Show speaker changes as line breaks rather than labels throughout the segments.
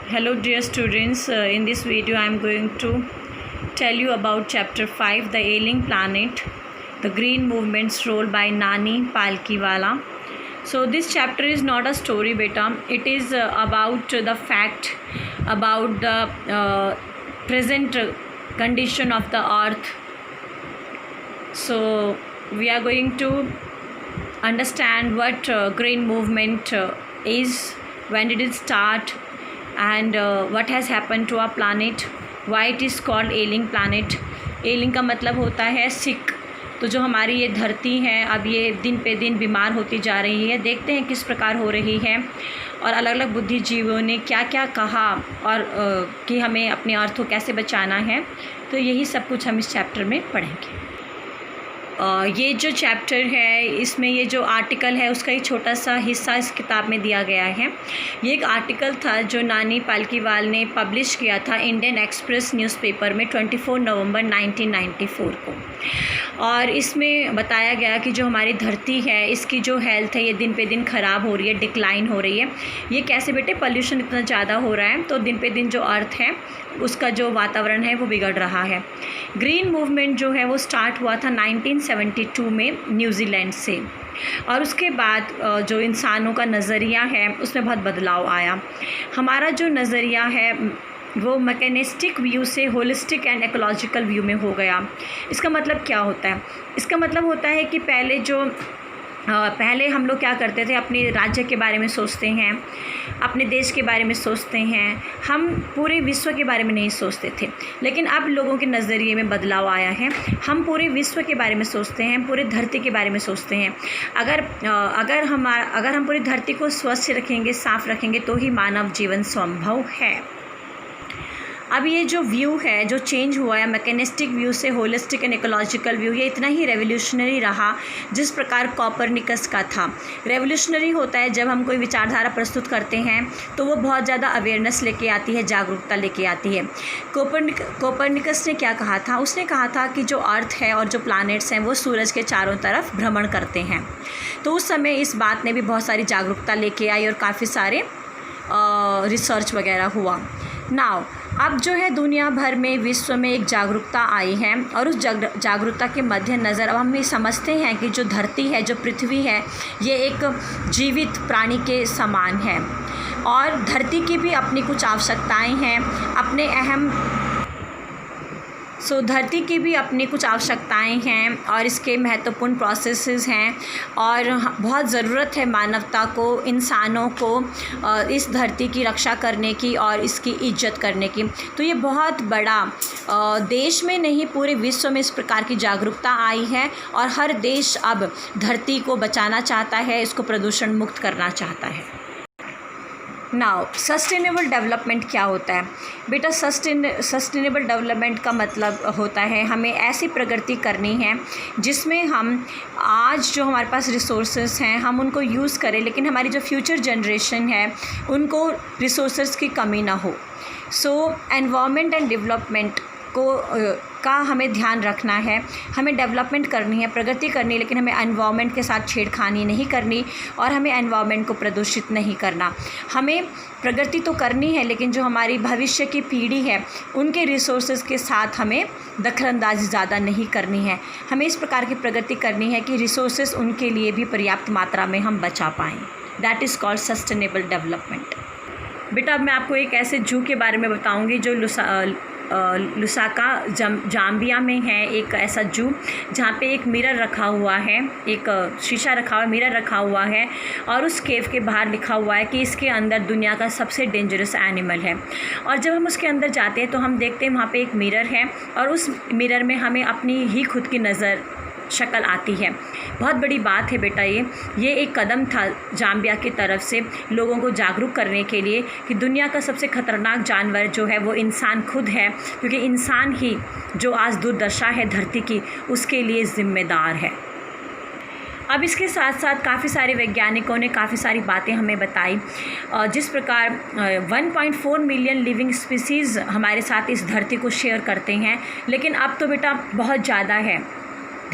Hello dear students, in this video I am going to tell you about chapter 5, the Ailing Planet, the Green Movement's role by Nani Palkhiwala. So this chapter is not a story beta, it is about the fact about the present condition of the earth. So we are going to understand what green movement is, when did it start, and what has happened to our planet, why it is called ailing planet. ailing का मतलब होता है सिक। तो जो हमारी ये धरती है अब ये दिन पे दिन बीमार होती जा रही है। देखते हैं किस प्रकार हो रही है और अलग अलग बुद्धिजीवियों ने क्या क्या कहा और कि हमें अपने अर्थ को कैसे बचाना है। तो यही सब कुछ हम इस चैप्टर में पढ़ेंगे। ये जो चैप्टर है इसमें ये जो आर्टिकल है उसका एक छोटा सा हिस्सा इस किताब में दिया गया है। ये एक आर्टिकल था जो नानी पालकीवाल ने पब्लिश किया था इंडियन एक्सप्रेस न्यूज़पेपर में 24 नवंबर 1994 को। और इसमें बताया गया कि जो हमारी धरती है इसकी जो हेल्थ है ये दिन पे दिन ख़राब हो रही है, डिक्लाइन हो रही है। ये कैसे बेटे, पोल्यूशन इतना ज़्यादा हो रहा है तो दिन पे दिन जो अर्थ है उसका जो वातावरण है वो बिगड़ रहा है। ग्रीन मूवमेंट जो है वो स्टार्ट हुआ था 1972 में न्यूजीलैंड से, और उसके बाद जो इंसानों का नज़रिया है उसमें बहुत बदलाव आया। हमारा जो नज़रिया है वो मैकेनिस्टिक व्यू से होलिस्टिक एंड इकोलॉजिकल व्यू में हो गया। इसका मतलब क्या होता है? इसका मतलब होता है कि पहले हम लोग क्या करते थे, अपने राज्य के बारे में सोचते हैं, अपने देश के बारे में सोचते हैं, हम पूरे विश्व के बारे में नहीं सोचते थे। लेकिन अब लोगों के नज़रिए में बदलाव आया है, हम पूरे विश्व के बारे में सोचते हैं, पूरे धरती के बारे में सोचते हैं। अगर हम पूरी धरती को स्वच्छ रखेंगे, साफ़ रखेंगे तो ही मानव जीवन संभव है। अब ये जो व्यू है जो चेंज हुआ है मैकेनिस्टिक व्यू से होलिस्टिक एंड इकोलॉजिकल व्यू, ये इतना ही रेवोल्यूशनरी रहा जिस प्रकार कॉपरनिकस का था। रेवोल्यूशनरी होता है जब हम कोई विचारधारा प्रस्तुत करते हैं तो वो बहुत ज़्यादा अवेयरनेस लेके आती है, जागरूकता लेके आती है। कोपरनिकस ने क्या कहा था? उसने कहा था कि जो अर्थ है और जो प्लैनेट्स हैं वो सूरज के चारों तरफ भ्रमण करते हैं। तो उस समय इस बात ने भी बहुत सारी जागरूकता लेके आई और काफ़ी सारे रिसर्च वगैरह हुआ। नाउ अब जो है दुनिया भर में विश्व में एक जागरूकता आई है और उस जागरूकता के मद्देनज़र अब हम ये समझते हैं कि जो धरती है, जो पृथ्वी है, ये एक जीवित प्राणी के समान है और धरती की भी अपनी कुछ आवश्यकताएं हैं, अपने अहम धरती की भी अपनी कुछ आवश्यकताएं हैं और इसके महत्वपूर्ण प्रोसेसेस हैं और बहुत ज़रूरत है मानवता को, इंसानों को इस धरती की रक्षा करने की और इसकी इज्जत करने की। तो ये बहुत बड़ा देश में नहीं पूरे विश्व में इस प्रकार की जागरूकता आई है और हर देश अब धरती को बचाना चाहता है, इसको प्रदूषण मुक्त करना चाहता है। नाउ सस्टेनेबल डेवलपमेंट क्या होता है बेटा? सस्टेनेबल डेवलपमेंट का मतलब होता है हमें ऐसी प्रगति करनी है जिसमें हम आज जो हमारे पास रिसोर्सेज हैं हम उनको यूज़ करें, लेकिन हमारी जो फ्यूचर जनरेशन है उनको रिसोर्सेज की कमी ना हो। एनवायरनमेंट एंड डेवलपमेंट का हमें ध्यान रखना है। हमें डेवलपमेंट करनी है, प्रगति करनी है, लेकिन हमें एनवायरनमेंट के साथ छेड़खानी नहीं करनी और हमें एनवायरनमेंट को प्रदूषित नहीं करना। हमें प्रगति तो करनी है लेकिन जो हमारी भविष्य की पीढ़ी है उनके रिसोर्सेज के साथ हमें दखलंदाजी ज़्यादा नहीं करनी है। हमें इस प्रकार की प्रगति करनी है कि रिसोर्सेज उनके लिए भी पर्याप्त मात्रा में हम बचा पाएँ। That is called sustainable development. बेटा अब मैं आपको एक ऐसे जू के बारे में बताऊँगी जो लुसाका जाम्बिया में है। एक ऐसा जू जहाँ पे एक मिरर रखा हुआ है, एक शीशा रखा हुआ, मिरर रखा हुआ है और उस केव के बाहर लिखा हुआ है कि इसके अंदर दुनिया का सबसे डेंजरस एनिमल है। और जब हम उसके अंदर जाते हैं तो हम देखते हैं वहाँ पे एक मिरर है और उस मिरर में हमें अपनी ही खुद की शक्ल आती है। बहुत बड़ी बात है बेटा, ये एक कदम था जाम्बिया की तरफ से लोगों को जागरूक करने के लिए कि दुनिया का सबसे ख़तरनाक जानवर जो है वो इंसान खुद है, क्योंकि इंसान ही जो आज दुर्दशा है धरती की उसके लिए ज़िम्मेदार है। अब इसके साथ साथ काफ़ी सारे वैज्ञानिकों ने काफ़ी सारी बातें हमें बताई, जिस प्रकार 1.4 मिलियन लिविंग स्पीसीज़ हमारे साथ इस धरती को शेयर करते हैं, लेकिन अब तो बेटा बहुत ज़्यादा है।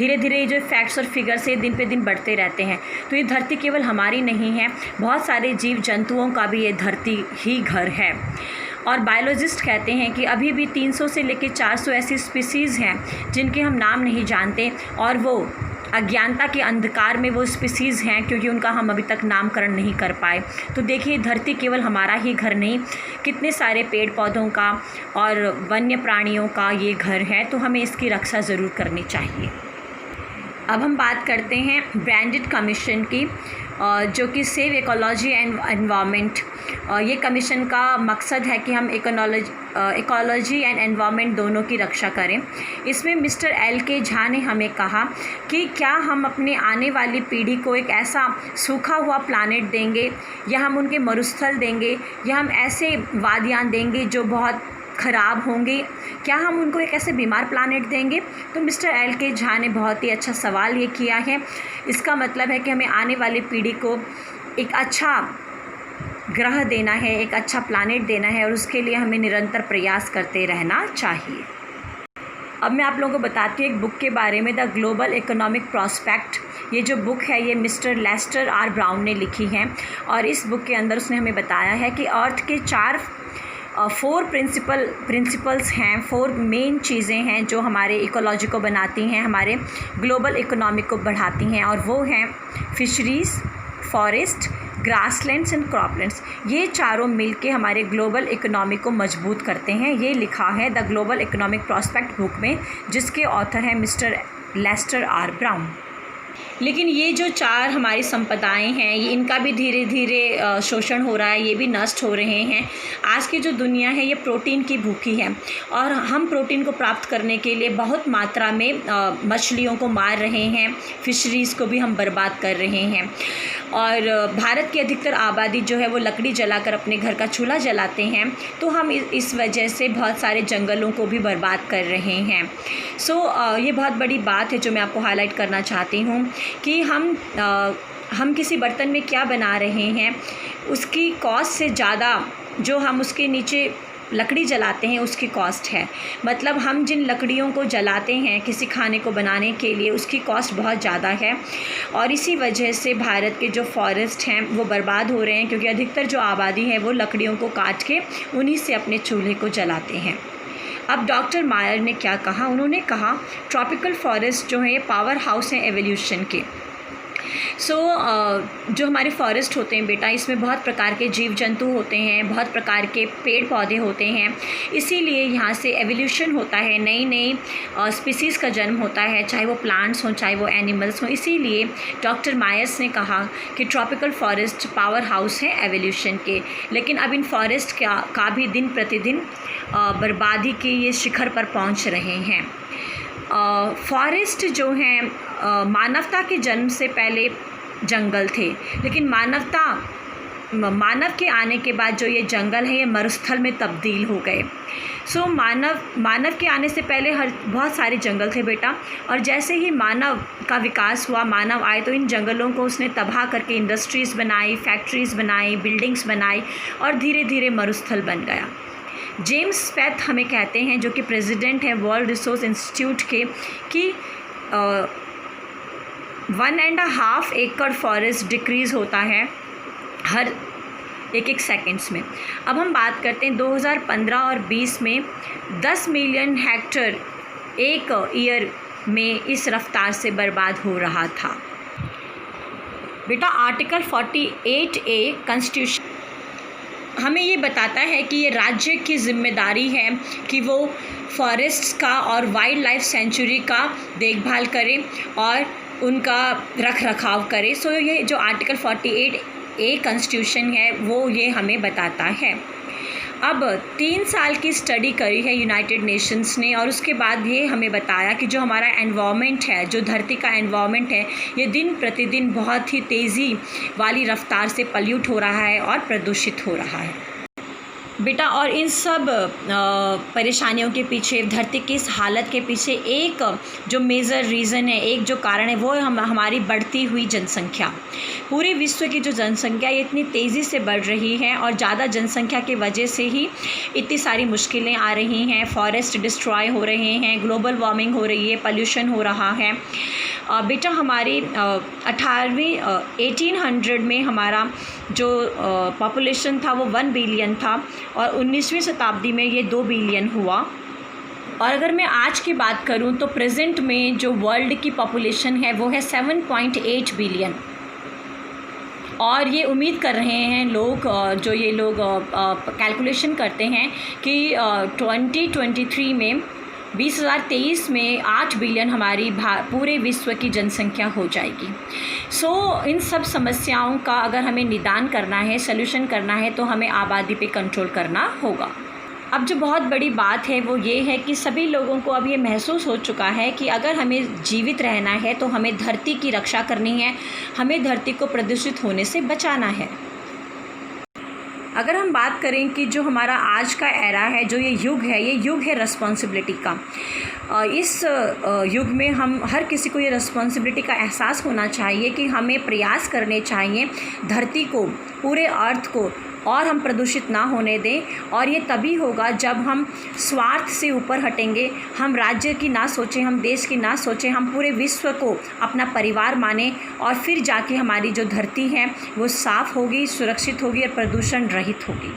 धीरे धीरे ये जो फैक्ट्स और फिगर्स है दिन पे दिन बढ़ते रहते हैं। तो ये धरती केवल हमारी नहीं है, बहुत सारे जीव जंतुओं का भी ये धरती ही घर है। और बायोलॉजिस्ट कहते हैं कि अभी भी 300 से लेकर 400 ऐसी स्पीसीज़ हैं जिनके हम नाम नहीं जानते, और वो अज्ञानता के अंधकार में वो स्पीसीज़ हैं क्योंकि उनका हम अभी तक नामकरण नहीं कर पाए। तो देखिए, धरती केवल हमारा ही घर नहीं, कितने सारे पेड़ पौधों का और वन्य प्राणियों का ये घर है, तो हमें इसकी रक्षा ज़रूर करनी चाहिए। अब हम बात करते हैं ब्रांडेड कमीशन की, जो कि सेव इकोलॉजी एंड एनवायरनमेंट। ये कमीशन का मकसद है कि हम इकोलॉजी एंड एनवायरनमेंट दोनों की रक्षा करें। इसमें मिस्टर LK झा ने हमें कहा कि क्या हम अपने आने वाली पीढ़ी को एक ऐसा सूखा हुआ प्लानेट देंगे, या हम उनके मरुस्थल देंगे, या हम ऐसे वादियाँ देंगे जो बहुत ख़राब होंगे, क्या हम उनको एक ऐसे बीमार प्लानेट देंगे? तो मिस्टर LK झा ने बहुत ही अच्छा सवाल ये किया है। इसका मतलब है कि हमें आने वाली पीढ़ी को एक अच्छा ग्रह देना है, एक अच्छा प्लानेट देना है, और उसके लिए हमें निरंतर प्रयास करते रहना चाहिए। अब मैं आप लोगों को बताती हूँ एक बुक के बारे में, द ग्लोबल इकोनॉमिक प्रोस्पेक्ट। ये जो बुक है ये मिस्टर लेस्टर आर ब्राउन ने लिखी है, और इस बुक के अंदर उसने हमें बताया है कि अर्थ के 4 प्रिंसिपल्स हैं, 4 मेन चीज़ें हैं जो हमारे इकोलॉजी को बनाती हैं, हमारे ग्लोबल इकोनॉमी को बढ़ाती हैं, और वो हैं fisheries, forest, grasslands and croplands. ये चारों मिलके हमारे ग्लोबल इकोनॉमी को मजबूत करते हैं। ये लिखा है the global economic prospect book में, जिसके ऑथर हैं मिस्टर लेस्टर आर ब्राउन। लेकिन ये जो 4 हमारी संपदाएं हैं, ये इनका भी धीरे धीरे शोषण हो रहा है, ये भी नष्ट हो रहे हैं। आज की जो दुनिया है ये प्रोटीन की भूखी है, और हम प्रोटीन को प्राप्त करने के लिए बहुत मात्रा में मछलियों को मार रहे हैं, फिशरीज़ को भी हम बर्बाद कर रहे हैं। और भारत की अधिकतर आबादी जो है वो लकड़ी जलाकर अपने घर का चूल्हा जलाते हैं, तो हम इस वजह से बहुत सारे जंगलों को भी बर्बाद कर रहे हैं। ये बहुत बड़ी बात है जो मैं आपको हाईलाइट करना चाहती हूँ कि हम किसी बर्तन में क्या बना रहे हैं, उसकी कॉस्ट से ज़्यादा जो हम उसके नीचे लकड़ी जलाते हैं उसकी कॉस्ट है। मतलब हम जिन लकड़ियों को जलाते हैं किसी खाने को बनाने के लिए, उसकी कॉस्ट बहुत ज़्यादा है, और इसी वजह से भारत के जो फॉरेस्ट हैं वो बर्बाद हो रहे हैं, क्योंकि अधिकतर जो आबादी है वो लकड़ियों को काट के उन्हीं से अपने चूल्हे को जलाते हैं। अब डॉक्टर मायर ने क्या कहा? उन्होंने कहा ट्रॉपिकल फॉरेस्ट जो है ये पावर हाउस हैं एवोल्यूशन के। जो हमारे फॉरेस्ट होते हैं बेटा, इसमें बहुत प्रकार के जीव जंतु होते हैं, बहुत प्रकार के पेड़ पौधे होते हैं, इसीलिए यहाँ से एवोल्यूशन होता है, नई नई स्पीसीज़ का जन्म होता है, चाहे वो प्लांट्स हों चाहे वो एनिमल्स हों। इसीलिए डॉक्टर मायर्स ने कहा कि ट्रॉपिकल फॉरेस्ट पावर हाउस है एवोल्यूशन के। लेकिन अब इन फॉरेस्ट का भी दिन प्रतिदिन बर्बादी के ये शिखर पर पहुँच रहे हैं। फॉरेस्ट जो हैं मानवता के जन्म से पहले जंगल थे, लेकिन मानव के आने के बाद जो ये जंगल है ये मरुस्थल में तब्दील हो गए। मानव के आने से पहले बहुत सारे जंगल थे बेटा, और जैसे ही मानव का विकास हुआ, मानव आए, तो इन जंगलों को उसने तबाह करके इंडस्ट्रीज़ बनाई, फैक्ट्रीज़ बनाई, बिल्डिंग्स बनाई, और धीरे धीरे मरुस्थल बन गया। जेम्स स्पेथ हमें कहते हैं, जो कि प्रेसिडेंट हैं वर्ल्ड रिसोर्स इंस्टीट्यूट के, कि 1.5 एकड़ फॉरेस्ट डिक्रीज़ होता है हर एक सेकंड्स में। अब हम बात करते हैं 2015 और 20 में 10 मिलियन हेक्टेयर एक ईयर में इस रफ्तार से बर्बाद हो रहा था। बेटा आर्टिकल 48A कॉन्स्टिट्यूशन हमें ये बताता है कि ये राज्य की जिम्मेदारी है कि वो फॉरेस्ट्स का और वाइल्ड लाइफ सेंचुरी का देखभाल करें और उनका रख रखाव करें। ये जो आर्टिकल 48A कॉन्स्टिट्यूशन है वो ये हमें बताता है। अब 3 साल की स्टडी करी है यूनाइटेड नेशंस ने, और उसके बाद ये हमें बताया कि जो हमारा एनवायरनमेंट है, जो धरती का एनवायरनमेंट है, ये दिन प्रतिदिन बहुत ही तेज़ी वाली रफ्तार से पल्यूट हो रहा है और प्रदूषित हो रहा है बेटा। और इन सब परेशानियों के पीछे, धरती की इस हालत के पीछे एक जो मेजर रीज़न है, एक जो कारण है, वो हमारी बढ़ती हुई जनसंख्या। पूरे विश्व की जो जनसंख्या ये इतनी तेज़ी से बढ़ रही है और ज़्यादा जनसंख्या की वजह से ही इतनी सारी मुश्किलें आ रही हैं। फॉरेस्ट डिस्ट्रॉय हो रहे हैं, ग्लोबल वार्मिंग हो रही है, पॉल्यूशन हो रहा है। बेटा हमारी 1800 में हमारा जो पॉपुलेशन था वो 1 बिलियन था और 19वीं शताब्दी में ये 2 बिलियन हुआ। और अगर मैं आज की बात करूं तो प्रेजेंट में जो वर्ल्ड की पॉपुलेशन है वो है 7.8 बिलियन। और ये उम्मीद कर रहे हैं लोग, जो ये लोग कैलकुलेशन करते हैं कि 2023 में 2023 में 8 बिलियन हमारी पूरे विश्व की जनसंख्या हो जाएगी। इन सब समस्याओं का अगर हमें निदान करना है, सल्यूशन करना है, तो हमें आबादी पे कंट्रोल करना होगा। अब जो बहुत बड़ी बात है वो ये है कि सभी लोगों को अब ये महसूस हो चुका है कि अगर हमें जीवित रहना है तो हमें धरती की रक्षा करनी है, हमें धरती को प्रदूषित होने से बचाना है। अगर हम बात करें कि जो हमारा आज का एरा है, जो ये युग है रिस्पॉन्सिबिलिटी का। इस युग में हम हर किसी को ये रिस्पॉन्सिबिलिटी का एहसास होना चाहिए कि हमें प्रयास करने चाहिए धरती को, पूरे अर्थ को और हम प्रदूषित ना होने दें। और ये तभी होगा जब हम स्वार्थ से ऊपर हटेंगे, हम राज्य की ना सोचें, हम देश की ना सोचें, हम पूरे विश्व को अपना परिवार माने और फिर जाके हमारी जो धरती है वो साफ़ होगी, सुरक्षित होगी और प्रदूषण रहित होगी।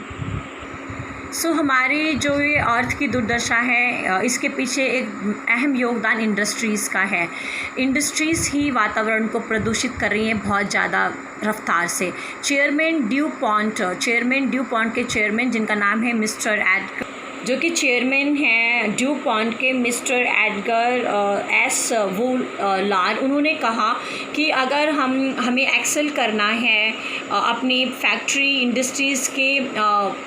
हमारी जो ये अर्थ की दुर्दशा है, इसके पीछे एक अहम योगदान इंडस्ट्रीज़ का है। इंडस्ट्रीज़ ही वातावरण को प्रदूषित कर रही हैं बहुत ज़्यादा रफ्तार से। चेयरमैन ड्यू पॉन्ट के चेयरमैन जिनका नाम है मिस्टर एडगर, जो कि चेयरमैन हैं ड्यू पॉन्ट के मिस्टर एडगर एस वुलार, उन्होंने कहा कि अगर हमें एक्सेल करना है अपनी फैक्ट्री इंडस्ट्रीज़ के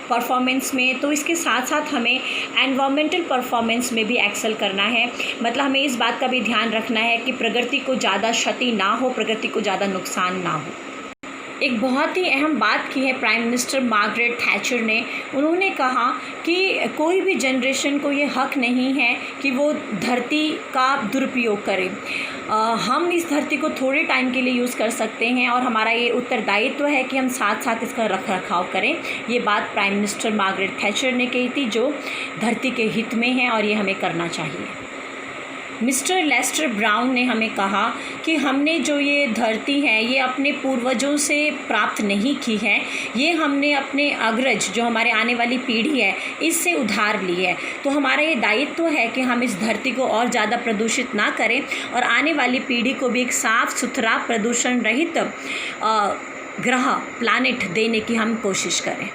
परफॉर्मेंस में, तो इसके साथ साथ हमें एनवायरमेंटल परफॉर्मेंस में भी एक्सेल करना है। मतलब हमें इस बात का भी ध्यान रखना है कि प्रकृति को ज़्यादा क्षति ना हो, प्रकृति को ज़्यादा नुकसान ना हो। एक बहुत ही अहम बात की है प्राइम मिनिस्टर मार्गरेट थैचर ने। उन्होंने कहा कि कोई भी जनरेशन को ये हक नहीं है कि वो धरती का दुरुपयोग करे। हम इस धरती को थोड़े टाइम के लिए यूज़ कर सकते हैं और हमारा ये उत्तरदायित्व है कि हम साथ साथ इसका रख रखाव करें। ये बात प्राइम मिनिस्टर मार्गरेट थैचर ने कही थी, जो धरती के हित में है और ये हमें करना चाहिए। मिस्टर लेस्टर ब्राउन ने हमें कहा कि हमने जो ये धरती है ये अपने पूर्वजों से प्राप्त नहीं की है, ये हमने अपने अग्रज, जो हमारे आने वाली पीढ़ी है, इससे उधार ली है। तो हमारा ये दायित्व है कि हम इस धरती को और ज़्यादा प्रदूषित ना करें और आने वाली पीढ़ी को भी एक साफ़ सुथरा प्रदूषण रहित ग्रह, प्लैनेट देने की हम कोशिश करें।